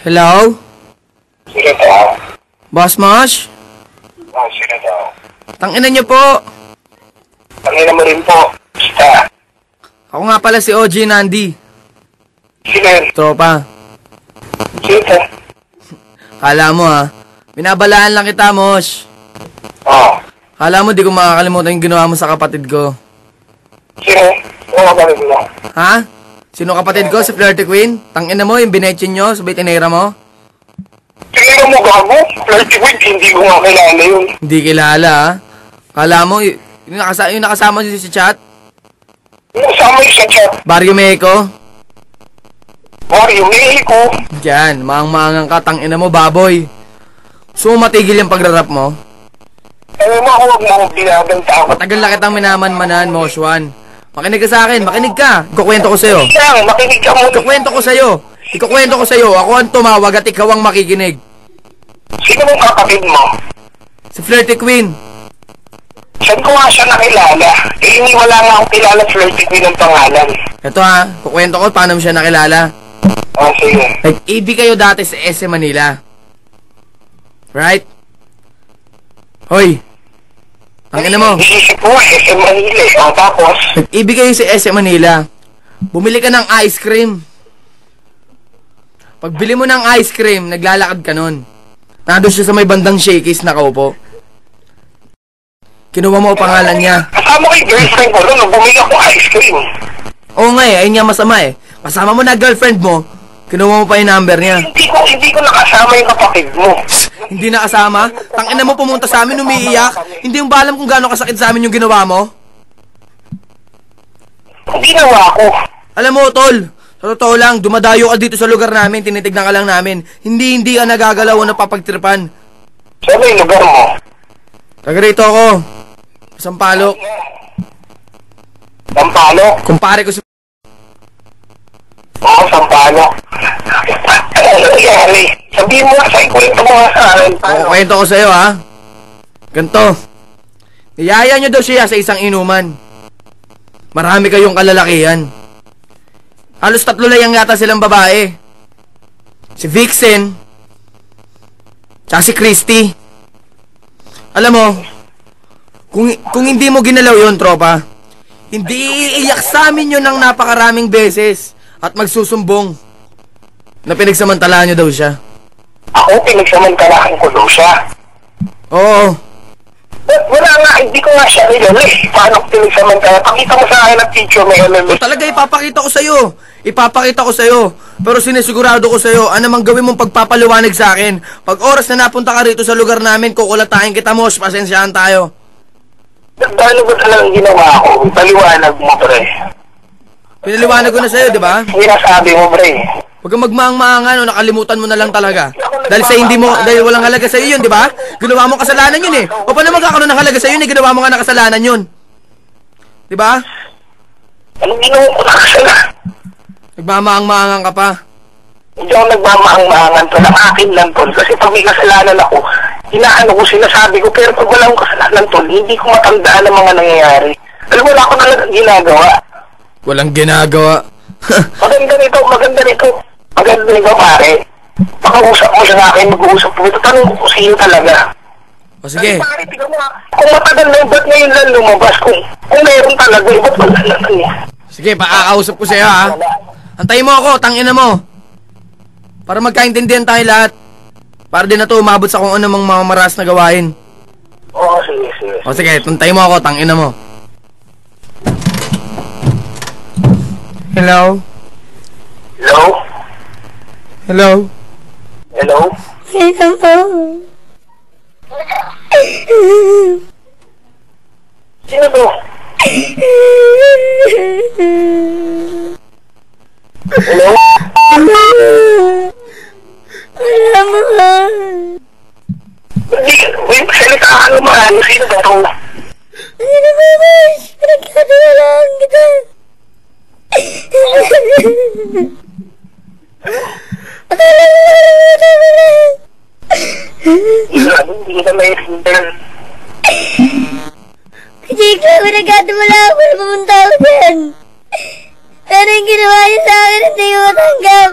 Hello? Sino to? Boss Mosh? Sino to? Tangina niyo po. Tangina mo rin po. Basta. Ako nga pala si OG Nandi. Sino yun? Tropa. Sino to? Kala mo ha. Binabalaan lang kita, Mosh. Oo. Kala mo di ko makakalimutan yung ginawa mo sa kapatid ko. Sino? Ano ka ba mo? Ha? Sino kapatid ko? Si Flirty Queen? Tangina mo yung binetchin nyo, sabay tinera mo? Tinira mo gago? Flirty Queen, hindi ko nga kilala yun. Hindi kilala ha. Kala mo, yung nakasama nyo sa chat? Yung kasama yung sa chat. Barrio Mexico? Mario, Mexico. Diyan, maang-maangang ka, tangina mo, baboy. Gusto mo matigil yung pagrarap mo? Ano mo ako huwag mo akong binabanta ako. Matagal na kitang minaman-manan, Moshwan. Makinig ka sa akin, makinig ka. Ikukwento ko sa'yo. Lang, makinig ka muna. Ikukwento ko sa'yo. Ako ang tumawag at ikaw ang makikinig. Sino mong kapatid mo? Si Flirty Queen. Saan ko nga siya nakilala? Hindi wala nga akong kilala Flirty Queen ng pangalan. Ito ha, kukwento ko paano mo siya nakilala. Sige. Nag-EB kayo dati sa SM Manila. Right? Hoy. Ang ina mo. Isisip ko SM Manila. Tapos? Nag-EB kayo sa SM Manila. Bumili ka ng ice cream. Pagbili mo ng ice cream, naglalakad ka nun. Nandun siya sa may bandang Shakey's nakaupo. Kinuha mo ang pangalan niya. Kasama ko yung girlfriend ko nun, bumili ako ice cream. Oo nga eh, ayun nga masama eh. Kasama mo na girlfriend mo, kinuha mo pa yung number niya. Hindi ko nakasama yung kapatid mo. Hindi nakasama? Tangina mo pumunta sa amin, umiiyak. Hindi mo ba alam kung gaano kasakit sa amin yung ginawa mo? Hindi nawa ako. Alam mo, tol, sa totoo lang, dumadayo ka dito sa lugar namin, tinitignan ka lang namin. Hindi ka nagagalaw o napapagtripan. Saan ba yung lugar mo? Taga rito ako. Sampalok. Sampalok? Kumpare ko si... Oo, Sampalok. Ano nangyari? Sabihin mo nga sa ikwento mo nga sa akin. Kwento ko sa'yo ha. Ganto. Niyaya nyo daw siya sa isang inuman. Marami kayong kalalakihan. Halos 3 lang yata silang babae. Si Vixen. Tsaka si Christy. Alam mo, kung hindi mo ginalaw yun, tropa, hindi iiyak sa amin yun ng napakaraming beses at magsusumbong na pinagsamantalaan nyo daw siya. Ako, pinagsamantalaan ko daw siya. Oo. Wala nga, hindi ko nga siya nilala eh. Paano ko pinagsamantala? Pakita mo sa akin ang picture, may O talaga, ipapakita ko sa'yo. Ipapakita ko sa'yo. Pero sinisigurado ko sa'yo, anumang gawin mong pagpapaliwanag sa akin. Pag oras na napunta ka rito sa lugar namin, kukulatahin kita, Mosh. Pasensyahan tayo. Paano ba talagang ginawa ko? Paliwanag mo, pre. Pinaliwanag ko na sa'yo, di ba? Sinasabi mo, pre. Huwag kang magmaang-maangan o nakalimutan mo na lang talaga. Dahil walang halaga sa'yo yun, di ba? Ginawa mo kasalanan yun eh. O paano magkakaroon ng halaga sa'yo yun eh, ginawa mo nga na kasalanan yun. Di ba? Anong ginawa ko na kasalanan? Nagmamaang-maangan ka pa. Hindi ako nagmamaang-maangan to. Ang akin lang to. Kasi pag may kasalanan ako, inaano ko, sinasabi ko. Pero pag wala akong kasalanan to, hindi ko matandaan ang mga nangyayari. Alam mo, wala ako talagang ginagawa. Walang ginagawa. Maganda nito, maganda nito. Maganda nito, pare. Pakausap mo siya sa akin, mag-uusap mo. Ito, tanong ko kung sino talaga. O sige. Pare, tignan mo, kung matagal na yun, ba't ngayon lang lumabas? Kung meron talaga, ba't wala na niya? Sige, pakakausap ko sa'yo ha. Antayin mo ako, tangina mo. Para magkaintindihan tayo lahat. Para din na to umabot sa kung anong mga maras na gawain. Oo, sige, sige. O sige, antayin mo ako, tangina mo. Hello? Hello? Hello? Hello? Sino to? Hello? Alam mo ba? Wait, salita ka naman. Sino ba to? Ano ba, Mosh? Pinagkatiwalaan kita. Akala mo na. Hindi kita maintindihan. Kasi ikaw, pinagkatiwala ako na pumunta ako dyan. Pero yung ginawa niya sa akin, hindi ko matanggap.